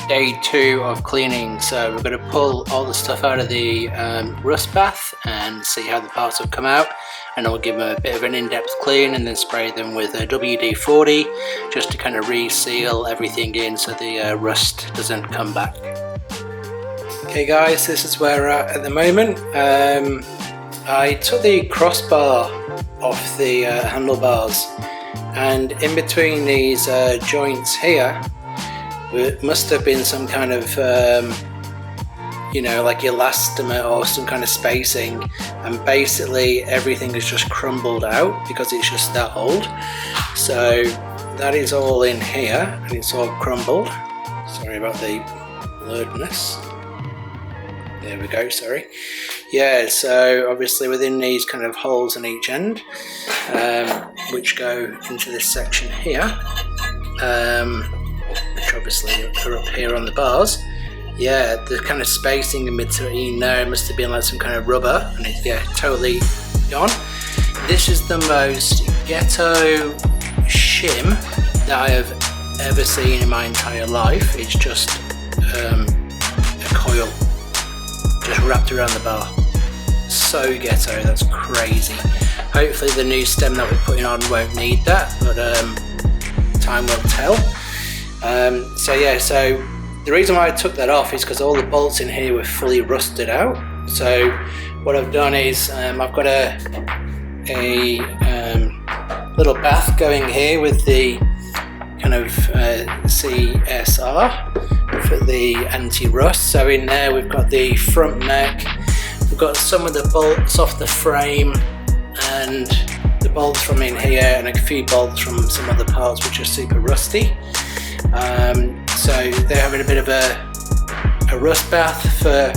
day 2 of cleaning. So we're going to pull all the stuff out of the rust bath and see how the parts have come out, and then we'll give them a bit of an in-depth clean and then spray them with a WD-40 just to kind of reseal everything in so the rust doesn't come back. Okay guys, this is where we're at the moment. I took the crossbar off the handlebars, and in between these joints here it must have been some kind of you know, like elastomer or some kind of spacing, and basically everything has just crumbled out because it's just that old. So that is all in here and it's all crumbled. Sorry about the blurredness. There we go, sorry. Yeah, so obviously within these kind of holes on each end, which go into this section here, which obviously are up here on the bars. Yeah, the kind of spacing in between there must have been like some kind of rubber, and it's, yeah, totally gone. This is the most ghetto shim that I have ever seen in my entire life. It's just a coil just wrapped around the bar. So ghetto, that's crazy. Hopefully the new stem that we're putting on won't need that, but time will tell. So yeah, so the reason why I took that off is because all the bolts in here were fully rusted out. So what I've done is I've got a little bath going here with the kind of CSR for the anti-rust. So in there we've got the front neck, we've got some of the bolts off the frame and the bolts from in here, and a few bolts from some other parts which are super rusty. So they're having a bit of a rust bath for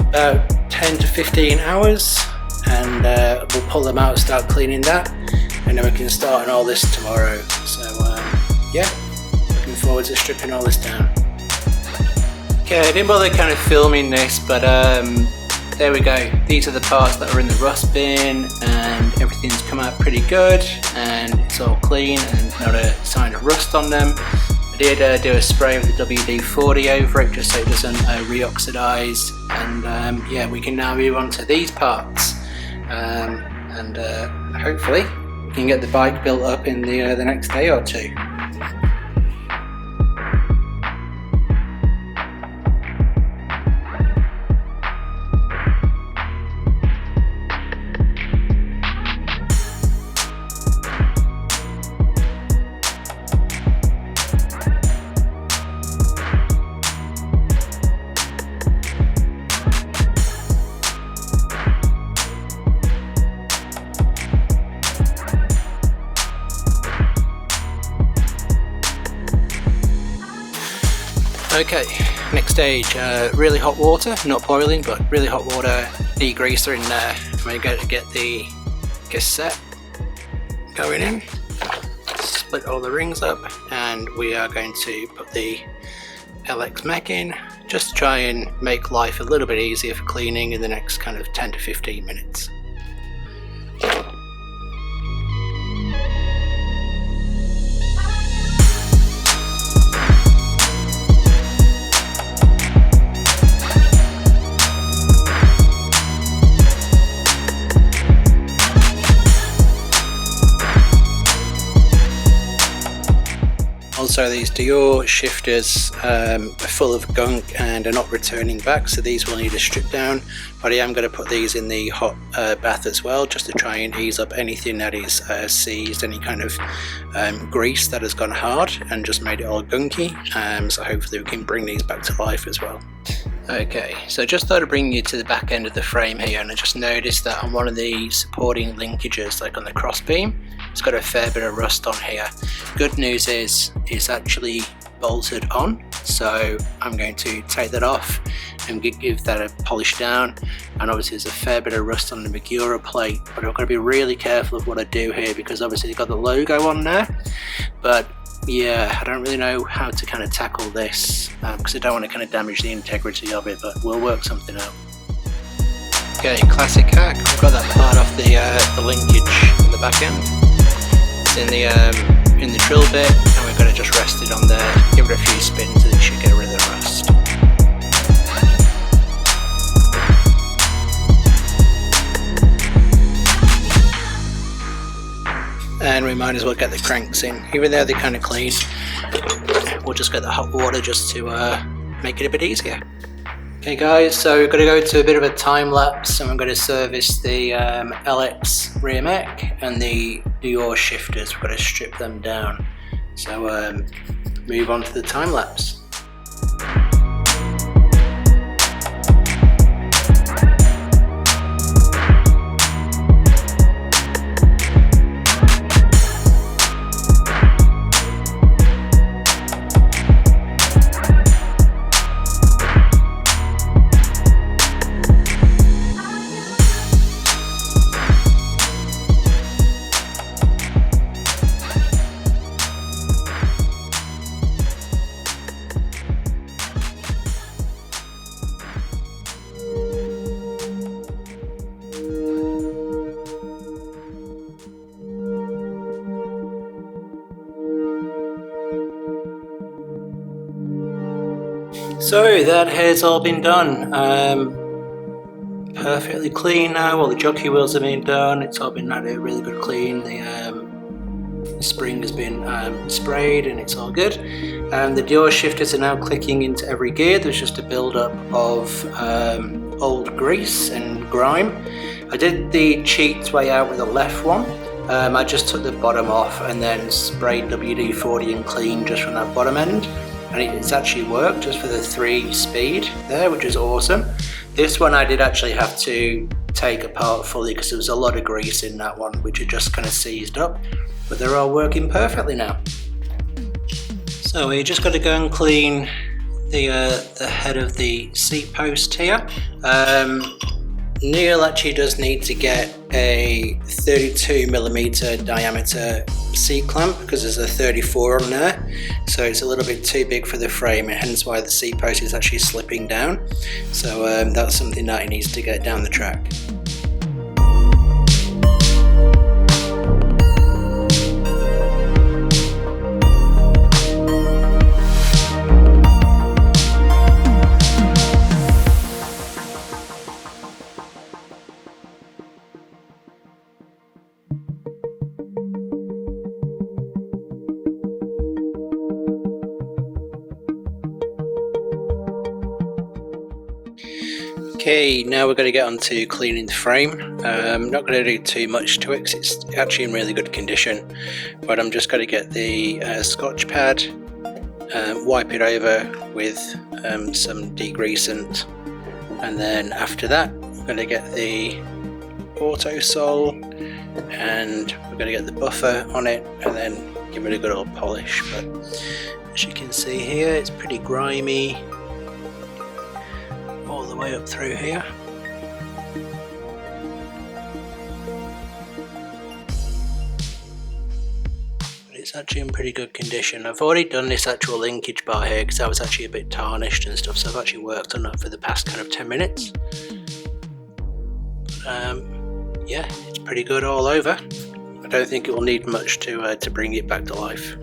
about 10 to 15 hours, and we'll pull them out, start cleaning that, and then we can start on all this tomorrow. So yeah, looking forward to stripping all this down. Okay, I didn't bother kind of filming this, but there we go. These are the parts that are in the rust bin, and everything's come out pretty good, and it's all clean and not a sign of rust on them. I did do a spray with the WD-40 over it just so it doesn't re-oxidize, and yeah, we can now move on to these parts, and hopefully we can get the bike built up in the next day or two. Okay, next stage, really hot water, not boiling, but really hot water, degreaser in there. I'm going to get the cassette going in, split all the rings up, and we are going to put the LX mech in, just to try and make life a little bit easier for cleaning in the next kind of 10 to 15 minutes. Also, these Dior shifters are full of gunk and are not returning back, so these will need a strip down, but I am going to put these in the hot bath as well, just to try and ease up anything that is seized, any kind of grease that has gone hard and just made it all gunky, so hopefully we can bring these back to life as well. Okay, so just thought I'd bring you to the back end of the frame here, and I just noticed that on one of the supporting linkages, like on the cross beam, it's got a fair bit of rust on here. Good news is it's actually bolted on, so I'm going to take that off and give that a polish down. And obviously there's a fair bit of rust on the Magura plate, but I've got to be really careful of what I do here, because obviously it's got the logo on there, but yeah, I don't really know how to kind of tackle this, because I don't want to kind of damage the integrity of it, but we'll work something out. Okay, classic hack. We've got that part off the linkage in the back end. It's in the drill bit, and we're going to just rest it on there, give it a few might as well get the cranks in, even though they're kind of clean. We'll just get the hot water just to make it a bit easier. Okay guys, so we're going to go to a bit of a time lapse, and I'm going to service the LX rear mech and the yaw shifters. We're going to strip them down. So move on to the time lapse. So that has all been done. Perfectly clean now. All the jockey wheels have been done. It's all been had a really good clean. The spring has been sprayed and it's all good. The yaw shifters are now clicking into every gear. There's just a build-up of old grease and grime. I did the cheat way out with the left one. I just took the bottom off and then sprayed WD-40 and clean just from that bottom end. And it's actually worked just for the 3 speed there, which is awesome. This one I did actually have to take apart fully because there was a lot of grease in that one, which had just kind of seized up, but they're all working perfectly now. So we just got to go and clean the head of the seat post here. Neil actually does need to get a 32mm diameter seat clamp because there's a 34 on there, so it's a little bit too big for the frame, and hence why the seat post is actually slipping down. So that's something that he needs to get down the track. Okay, now we're going to get on to cleaning the frame. I'm not going to do too much to it because it's actually in really good condition, but I'm just going to get the Scotch pad, wipe it over with some degreasant, and then after that we're going to get the auto sole and we're going to get the buffer on it and then give it a good old polish. But as you can see here, it's pretty grimy all the way up through here. But it's actually in pretty good condition. I've already done this actual linkage bar here because that was actually a bit tarnished and stuff, so I've actually worked on that for the past kind of 10 minutes. Yeah, it's pretty good all over. I don't think it will need much to bring it back to life.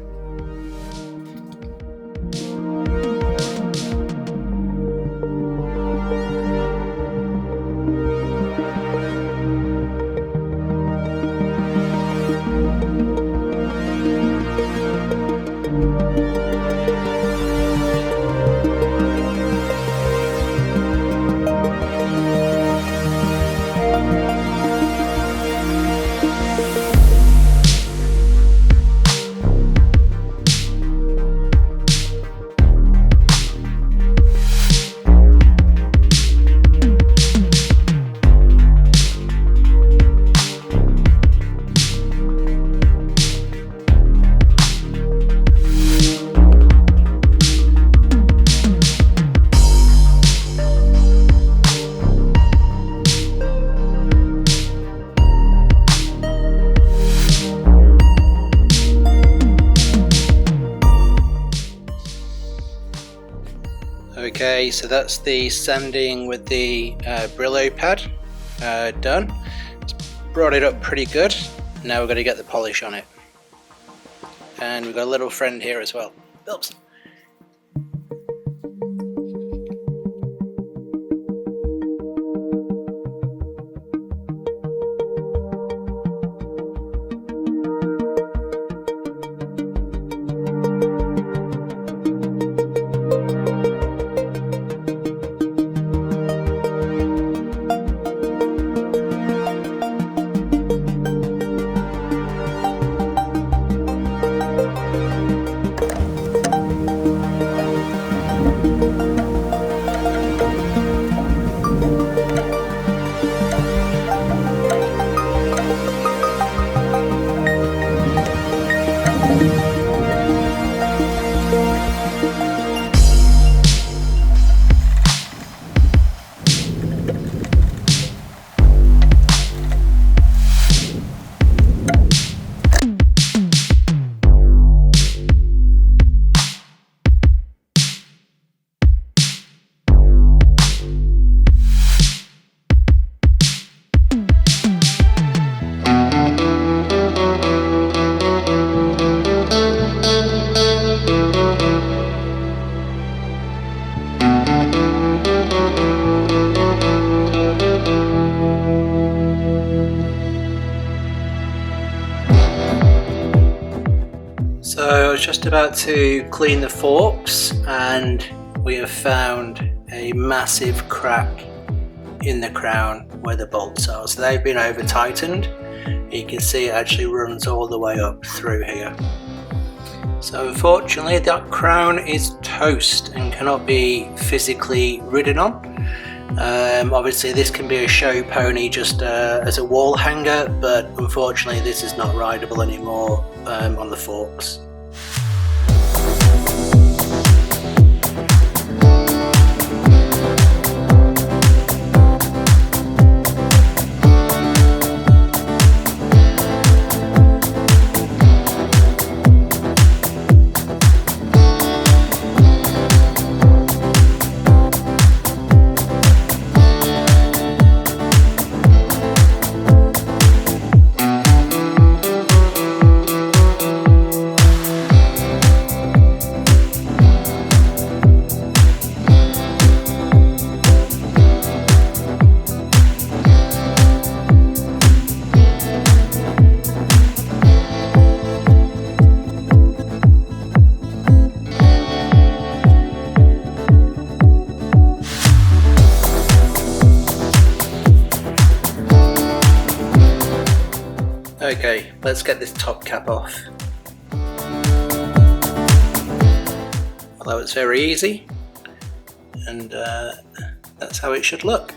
Okay, so that's the sanding with the Brillo pad done. It's brought it up pretty good. Now we're going to get the polish on it. And we've got a little friend here as well. Bilbs. just about to clean the forks, and we have found a massive crack in the crown where the bolts are. So they've been over tightened. You can see it actually runs all the way up through here. So unfortunately that crown is toast and cannot be physically ridden on. Obviously this can be a show pony just as a wall hanger, but unfortunately this is not rideable anymore on the forks. Okay, let's get this top cap off. Well, that was very easy, and that's how it should look.